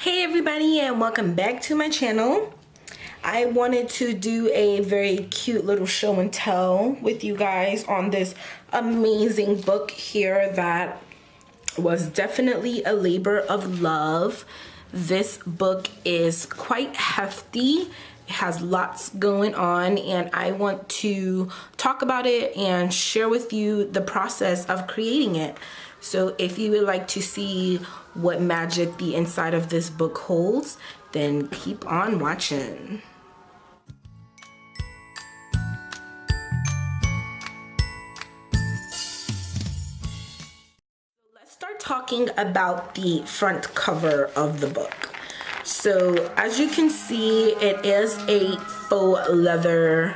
Hey everybody, and welcome back to my channel. I wanted to do a very cute little show and tell with you guys on this amazing book here that was definitely a labor of love. This book is quite hefty. It has lots going on, and I want to talk about it and share with you the process of creating it. So if you would like to see what magic the inside of this book holds, then keep on watching. Let's start talking about the front cover of the book. So as you can see, it is a faux leather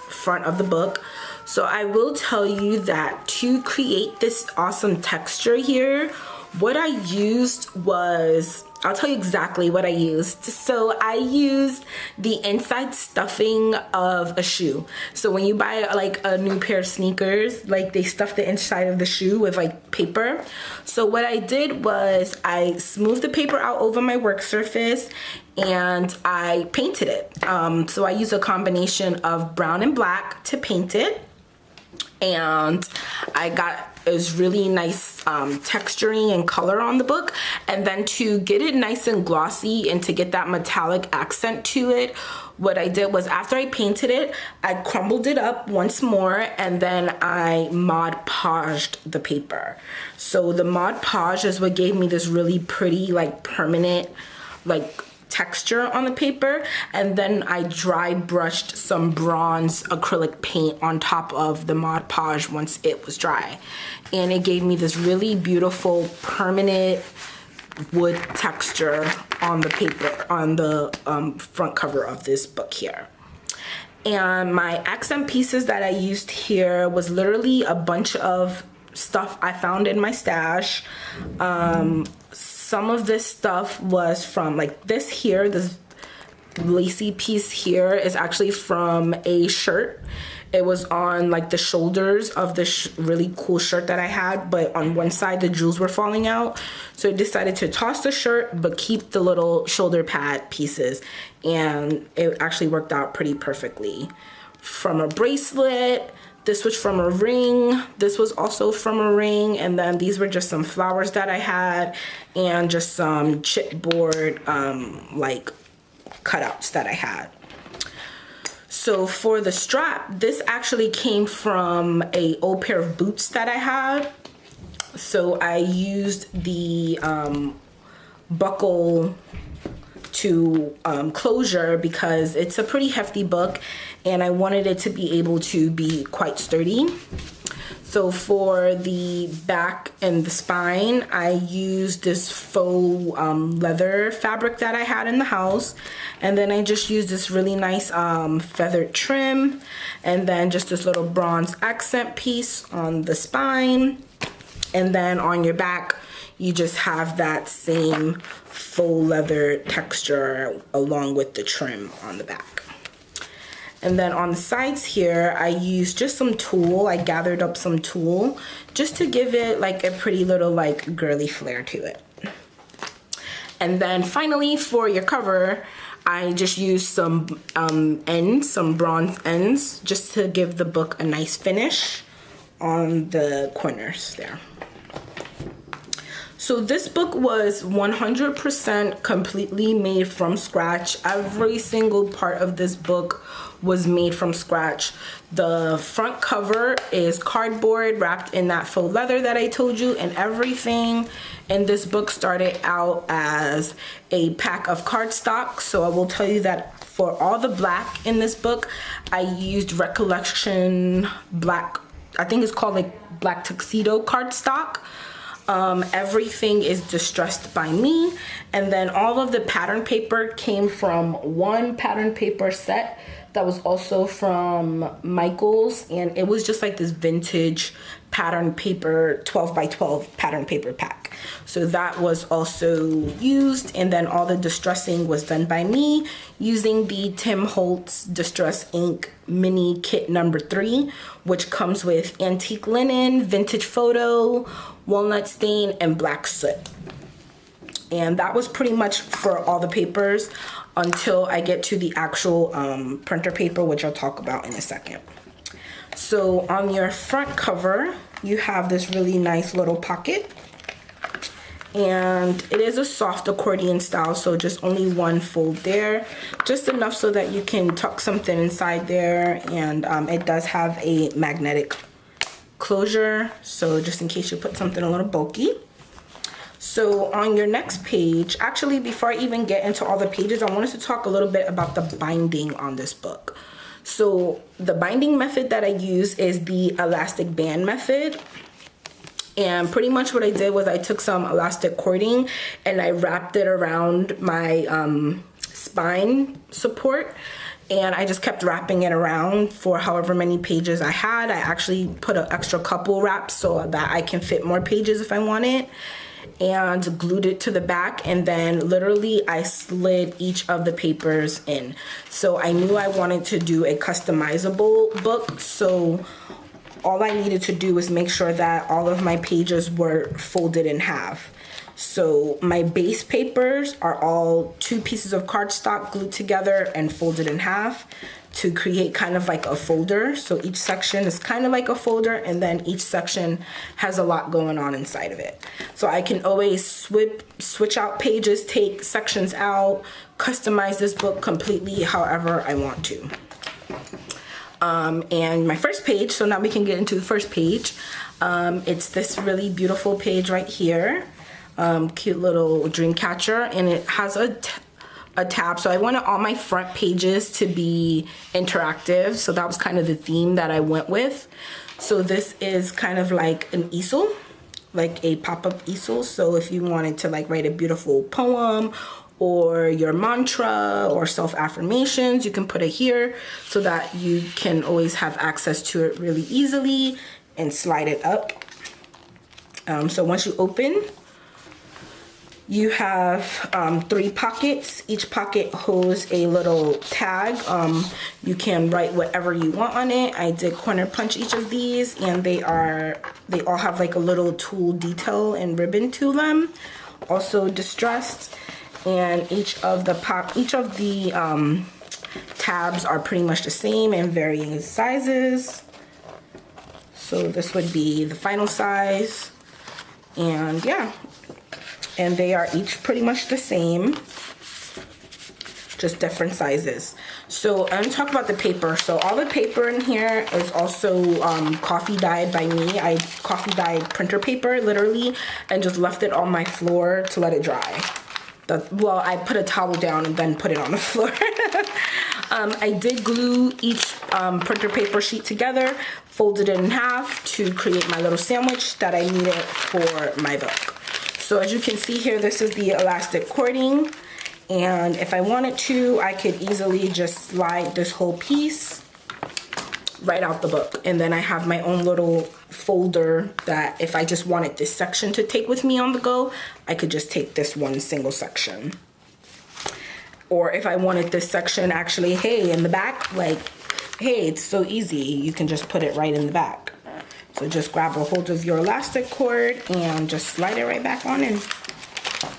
front of the book. So I will tell you that to create this awesome texture here, what I used was, I'll tell you exactly what I used. So I used the inside stuffing of a shoe. So when you buy like a new pair of sneakers, like they stuff the inside of the shoe with like paper. So what I did was I smoothed the paper out over my work surface and I painted it. So I used a combination of brown and black to paint it. And I got is really nice texturing and color on the book. And then to get it nice and glossy and to get that metallic accent to it, what I did was after I painted it, I crumbled it up once more and then I Mod Podged the paper. So the Mod Podge is what gave me this really pretty, like permanent, like texture on the paper, and then I dry brushed some bronze acrylic paint on top of the Mod Podge once it was dry, and it gave me this really beautiful permanent wood texture on the paper on the front cover of this book here. And my accent pieces that I used here was literally a bunch of stuff I found in my stash. Some of this stuff was from like this here, this lacy piece here is actually from a shirt. It was on like the shoulders of this really cool shirt that I had, but on one side the jewels were falling out. So I decided to toss the shirt but keep the little shoulder pad pieces, and it actually worked out pretty perfectly. From a bracelet, this was from a ring, this was also from a ring, and then these were just some flowers that I had and just some chipboard like cutouts that I had. So for the strap, this actually came from an old pair of boots that I had. So I used the buckle to closure because it's a pretty hefty book and I wanted it to be able to be quite sturdy. So for the back and the spine, I used this faux leather fabric that I had in the house, and then I just used this really nice feathered trim, and then just this little bronze accent piece on the spine, and then on your back you just have that same faux leather texture along with the trim on the back. And then on the sides here, I used just some tulle. I gathered up some tulle just to give it like a pretty little like girly flair to it. And then finally for your cover, I just used some ends, some bronze ends, just to give the book a nice finish on the corners there. So this book was 100% completely made from scratch. Every single part of this book was made from scratch. The front cover is cardboard wrapped in that faux leather that I told you, and everything in this book started out as a pack of cardstock. So I will tell you that for all the black in this book, I used Recollection black, I think it's called like black tuxedo cardstock. Everything is distressed by me, and then all of the pattern paper came from one pattern paper set that was also from Michaels, and it was just like this vintage pattern paper 12 by 12 pattern paper pack. So that was also used, and then all the distressing was done by me using the Tim Holtz Distress Ink Mini Kit number 3, which comes with antique linen, vintage photo, walnut stain, and black soot. And that was pretty much for all the papers until I get to the actual printer paper, which I'll talk about in a second. So on your front cover, you have this really nice little pocket. And it is a soft accordion style, so just only one fold there, just enough so that you can tuck something inside there. And it does have a magnetic closure, so just in case you put something a little bulky. So on your next page, actually before I even get into all the pages, I wanted to talk a little bit about the binding on this book. So the binding method that I use is the elastic band method. And pretty much what I did was I took some elastic cording and I wrapped it around my spine support. And I just kept wrapping it around for however many pages I had. I actually put an extra couple wraps so that I can fit more pages if I want it. And glued it to the back, and then literally I slid each of the papers in. So I knew I wanted to do a customizable book, so all I needed to do was make sure that all of my pages were folded in half. So my base papers are all 2 pieces of cardstock glued together and folded in half to create kind of like a folder. So each section is kind of like a folder, and then each section has a lot going on inside of it. So I can always switch out pages, take sections out, customize this book completely however I want to. And my first page, so now we can get into the first page. It's this really beautiful page right here. Cute little dream catcher, and it has a tab. So I wanted all my front pages to be interactive, so that was kind of the theme that I went with. So this is kind of like an easel, like a pop-up easel. So if you wanted to like write a beautiful poem or your mantra or self-affirmations, you can put it here so that you can always have access to it really easily and slide it up. So once you open, you have 3 pockets. Each pocket holds a little tag. You can write whatever you want on it. I did corner punch each of these, and they all have like a little tool detail and ribbon to them. Also distressed, and each of the tabs are pretty much the same in varying sizes. So this would be the final size, and yeah. And they are each pretty much the same, just different sizes. So I'm gonna talk about the paper. So all the paper in here is also coffee dyed by me. I coffee dyed printer paper, literally, and just left it on my floor to let it dry. Well, I put a towel down and then put it on the floor. I did glue each printer paper sheet together, folded it in half to create my little sandwich that I needed for my book. So as you can see here, this is the elastic cording, and if I wanted to, I could easily just slide this whole piece right out the book. And then I have my own little folder that if I just wanted this section to take with me on the go, I could just take this one single section. Or if I wanted this section actually, hey, in the back, like, hey, it's so easy, you can just put it right in the back. So just grab a hold of your elastic cord and just slide it right back on in.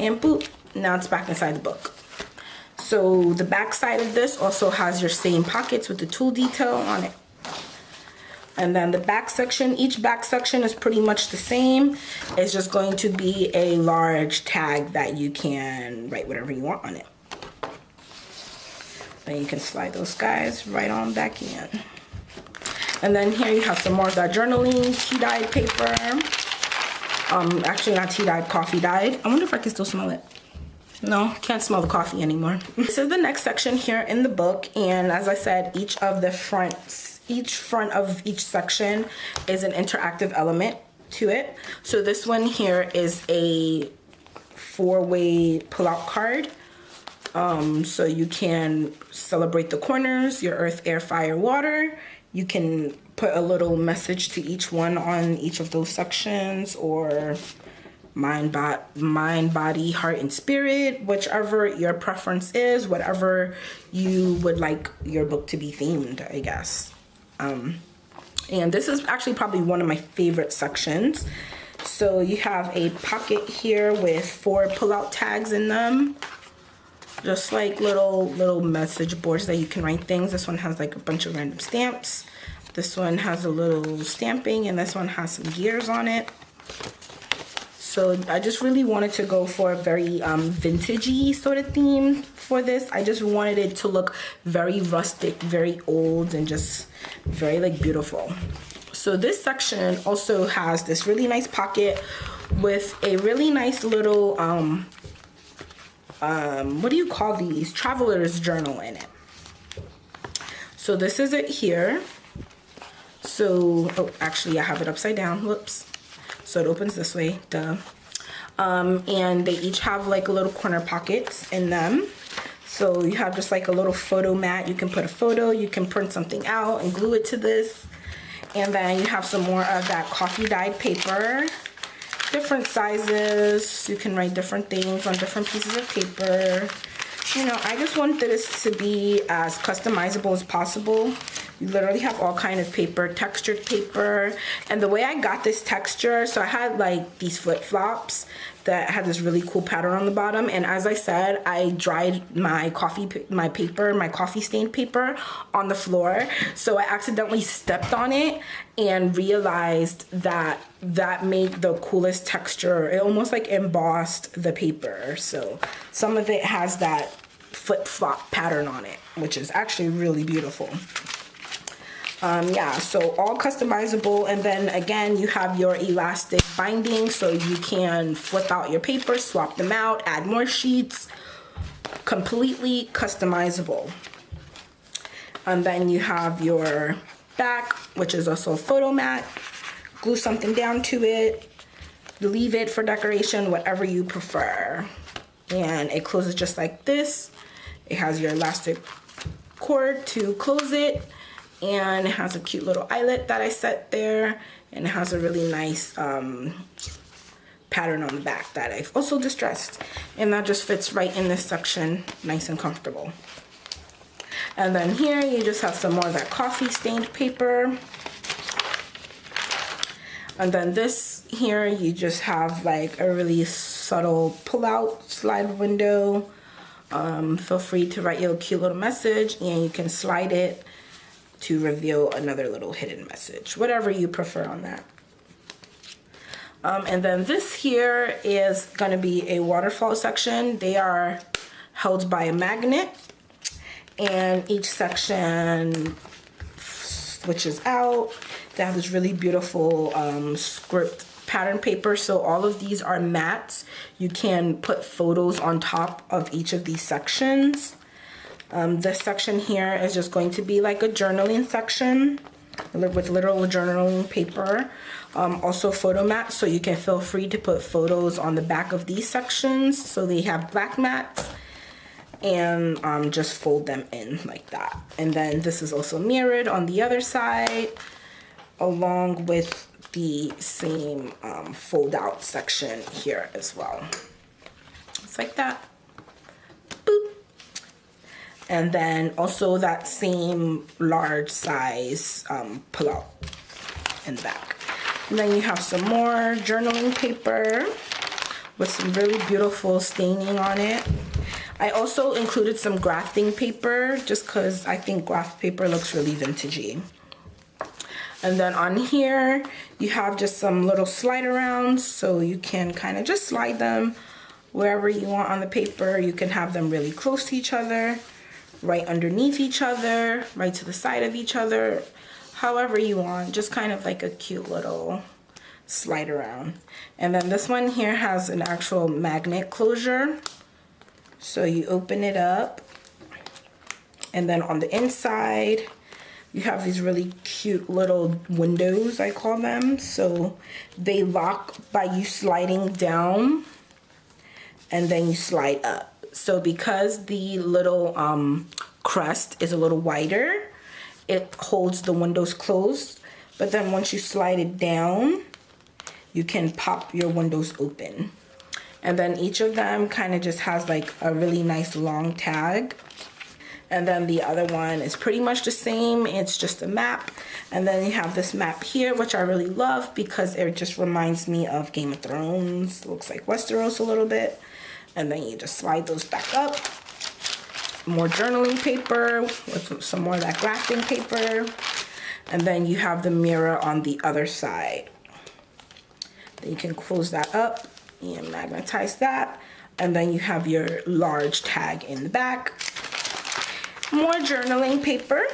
And boop, now it's back inside the book. So the back side of this also has your same pockets with the tool detail on it. And then the back section, each back section is pretty much the same. It's just going to be a large tag that you can write whatever you want on it. Then you can slide those guys right on back in. And then here you have some more of that journaling tea-dyed paper. Actually not tea-dyed, coffee-dyed. I wonder if I can still smell it. No, can't smell the coffee anymore. This is the next section here in the book, and as I said, each front of each section is an interactive element to it. So this one here is a 4-way pull-out card. So you can celebrate the corners, your earth, air, fire, water. You can put a little message to each one on each of those sections, or mind, body, heart, and spirit, whichever your preference is, whatever you would like your book to be themed, I guess. And this is actually probably one of my favorite sections. So you have a pocket here with 4 pull-out tags in them. Just like little message boards that you can write things. This one has like a bunch of random stamps. This one has a little stamping, and this one has some gears on it. So I just really wanted to go for a very vintagey sort of theme for this. I just wanted it to look very rustic, very old, and just very like beautiful. So this section also has this really nice pocket with a really nice little what do you call these? Traveler's journal in it. So this is it here. So, oh, actually I have it upside down, whoops. So it opens this way, duh. And they each have like a little corner pockets in them. So you have just like a little photo mat. You can put a photo, you can print something out and glue it to this. And then you have some more of that coffee dyed paper. Different sizes, you can write different things on different pieces of paper. You know, I just wanted this to be as customizable as possible. You literally have all kind of paper, textured paper. And the way I got this texture, so I had like these flip-flops that had this really cool pattern on the bottom. And as I said, I dried my coffee stained paper on the floor. So I accidentally stepped on it and realized that that made the coolest texture. It almost like embossed the paper. So some of it has that flip-flop pattern on it, which is actually really beautiful. Yeah, so all customizable. And then again, you have your elastic binding, so you can flip out your paper, swap them out, add more sheets. Completely customizable. And then you have your back, which is also a photo mat. Glue something down to it, leave it for decoration, whatever you prefer. And it closes just like this. It has your elastic cord to close it. And it has a cute little eyelet that I set there, and it has a really nice pattern on the back that I've also distressed, and that just fits right in this section, nice and comfortable. And then here you just have some more of that coffee stained paper, and then this here you just have like a really subtle pull-out slide window. Feel free to write your cute little message, and you can slide it to reveal another little hidden message, whatever you prefer on that. And then this here is going to be a waterfall section. They are held by a magnet, and each section switches out. They have this really beautiful script pattern paper. So all of these are mats. You can put photos on top of each of these sections. This section here is just going to be like a journaling section with literal journaling paper. Also photo mats, so you can feel free to put photos on the back of these sections. So they have black mats, and just fold them in like that. And then this is also mirrored on the other side, along with the same fold out section here as well. It's like that. Boop. And then also that same large size pull out in the back. And then you have some more journaling paper with some really beautiful staining on it. I also included some grafting paper just because I think graph paper looks really vintagey. And then on here, you have just some little slide arounds, so you can kind of just slide them wherever you want on the paper. You can have them really close to each other, right underneath each other, right to the side of each other, however you want, just kind of like a cute little slide around. And then this one here has an actual magnet closure. So you open it up, and then on the inside, you have these really cute little windows, I call them. So they lock by you sliding down, and then you slide up. So because the little crest is a little wider, it holds the windows closed. But then once you slide it down, you can pop your windows open. And then each of them kind of just has like a really nice long tag. And then the other one is pretty much the same. It's just a map. And then you have this map here, which I really love because it just reminds me of Game of Thrones. It looks like Westeros a little bit. And then you just slide those back up. More journaling paper with some more of that grafting paper. And then you have the mirror on the other side. Then you can close that up and magnetize that. And then you have your large tag in the back. More journaling paper.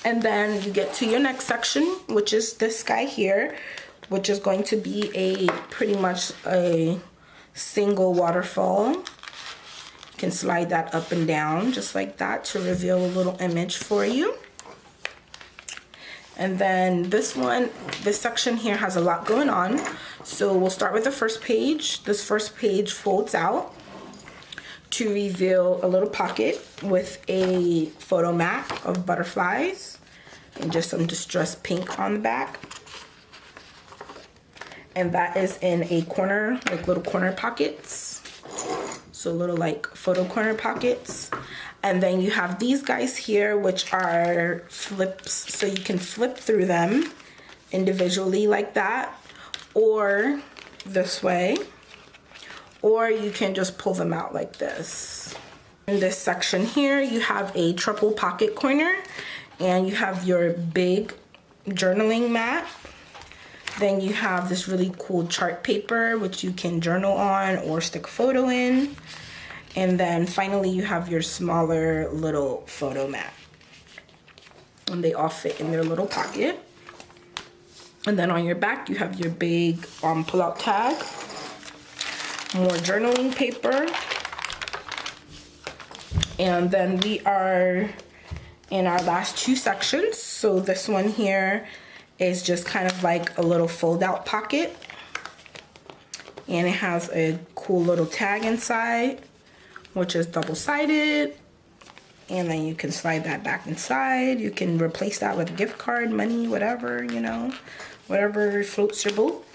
And then you get to your next section, which is this guy here, which is going to be a pretty much a single waterfall. You can slide that up and down just like that to reveal a little image for you. And then this section here has a lot going on. So we'll start with the first page. This first page folds out to reveal a little pocket with a photo mat of butterflies and just some distressed pink on the back. And that is in a corner, like little corner pockets. So little like photo corner pockets. And then you have these guys here, which are flips. So you can flip through them individually like that, or this way, or you can just pull them out like this. In this section here, you have a triple pocket corner, and you have your big journaling mat. Then you have this really cool chart paper, which you can journal on or stick a photo in. And then finally, you have your smaller little photo mat. And they all fit in their little pocket. And then on your back, you have your big pull-out tag. More journaling paper. And then we are in our last two sections. So this one here is just kind of like a little fold-out pocket. And it has a cool little tag inside, which is double-sided. And then you can slide that back inside. You can replace that with a gift card, money, whatever, you know, whatever floats your boat.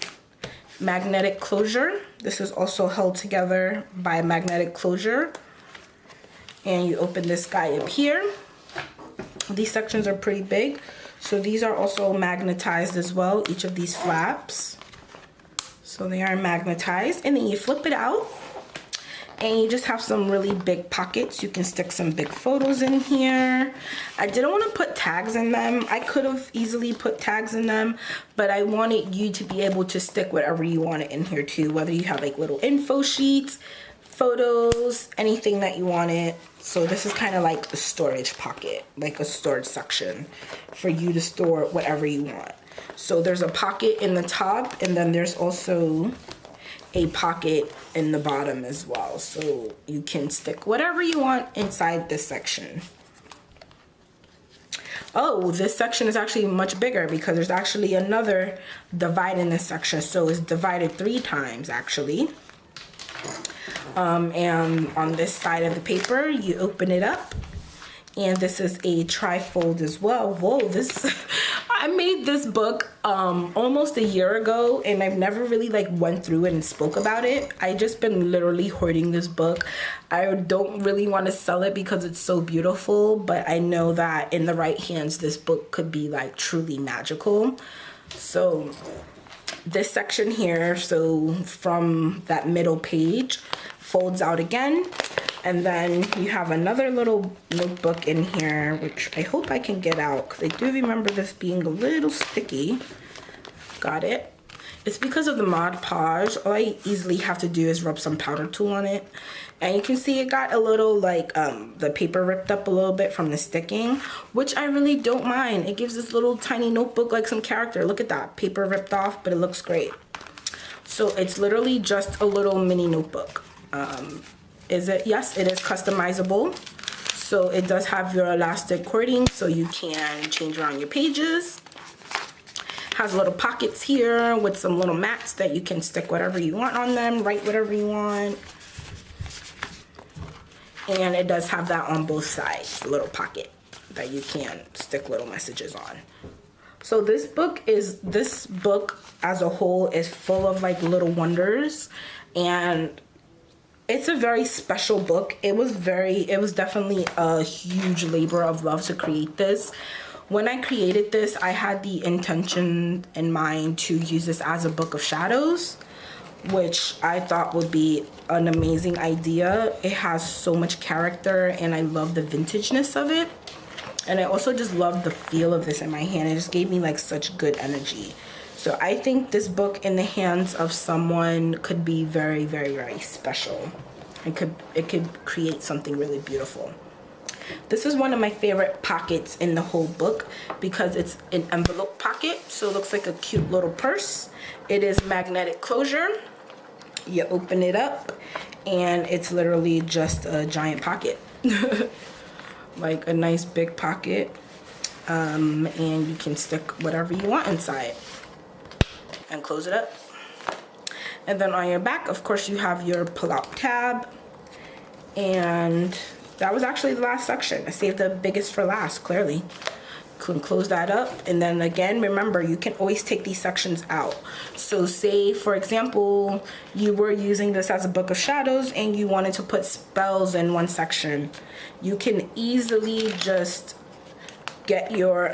Magnetic closure. This is also held together by a magnetic closure. And you open this guy up here. These sections are pretty big. So these are also magnetized as well, each of these flaps. So they are magnetized. And then you flip it out. And you just have some really big pockets. You can stick some big photos in here. I didn't want to put tags in them. I could have easily put tags in them, but I wanted you to be able to stick whatever you wanted in here too, whether you have like little info sheets, photos, anything that you wanted. So this is kind of like a storage pocket, like a storage section for you to store whatever you want. So there's a pocket in the top, and then there's also a pocket in the bottom as well, so you can stick whatever you want inside this section. Oh, this section is actually much bigger because there's actually another divide in this section, so it's divided 3 times actually. And on this side of the paper, you open it up, and this is a tri-fold as well. Whoa, this I made this book almost a year ago, and I've never really like went through it and spoke about it. I just been literally hoarding this book. I don't really want to sell it because it's so beautiful, but I know that in the right hands, this book could be like truly magical. So this section here, so from that middle page, folds out again. And then you have another little notebook in here, which I hope I can get out because I do remember this being a little sticky. Got it. It's because of the Mod Podge. All I easily have to do is rub some powder tool on it. And you can see it got a little like the paper ripped up a little bit from the sticking, which I really don't mind. It gives this little tiny notebook like some character. Look at that, paper ripped off, but it looks great. So it's literally just a little mini notebook. Yes, it is customizable. So it does have your elastic cording, so you can change around your pages. Has little pockets here with some little mats that you can stick whatever you want on them, write whatever you want. And it does have that on both sides, a little pocket that you can stick little messages on. So this book as a whole is full of like little wonders, and it's a very special book. It was definitely a huge labor of love to create this. When I created this, I had the intention in mind to use this as a book of shadows, which I thought would be an amazing idea. It has so much character and I love the vintageness of it. And I also just love the feel of this in my hand. It just gave me like such good energy. So I think this book in the hands of someone could be very, very, very special. It could create something really beautiful. This is one of my favorite pockets in the whole book because it's an envelope pocket, so it looks like a cute little purse. It is magnetic closure. You open it up and it's literally just a giant pocket. Like a nice big pocket. And you can stick whatever you want inside and close it up. And then on your back, of course, you have your pull-out tab. And that was actually the last section. I saved the biggest for last, clearly. Can close that up. And then again, remember, you can always take these sections out. So say, for example, you were using this as a book of shadows and you wanted to put spells in one section. You can easily just get your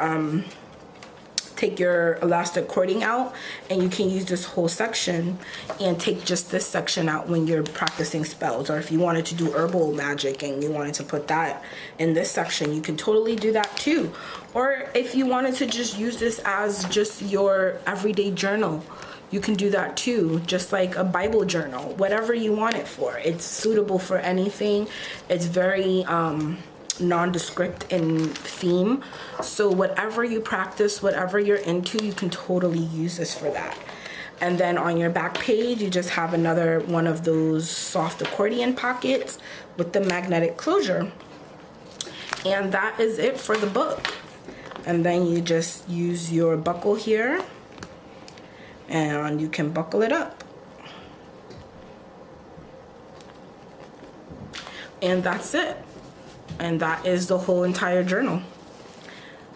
take your elastic cording out and you can use this whole section and take just this section out when you're practicing spells. Or if you wanted to do herbal magic and you wanted to put that in this section, you can totally do that too. Or if you wanted to just use this as just your everyday journal, you can do that too, just like a Bible journal, whatever you want it for. It's suitable for anything. It's very nondescript in theme, so whatever you practice, whatever you're into, you can totally use this for that. And then on your back page, you just have another one of those soft accordion pockets with the magnetic closure. And that is it for the book. And then you just use your buckle here and you can buckle it up. And that's it. And that is the whole entire journal.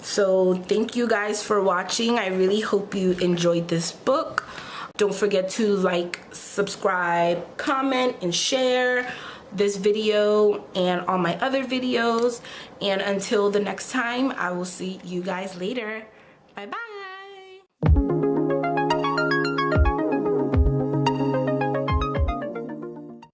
So thank you guys for watching. I really hope you enjoyed this book. Don't forget to like, subscribe, comment, and share this video and all my other videos. And until the next time, I will see you guys later. Bye bye.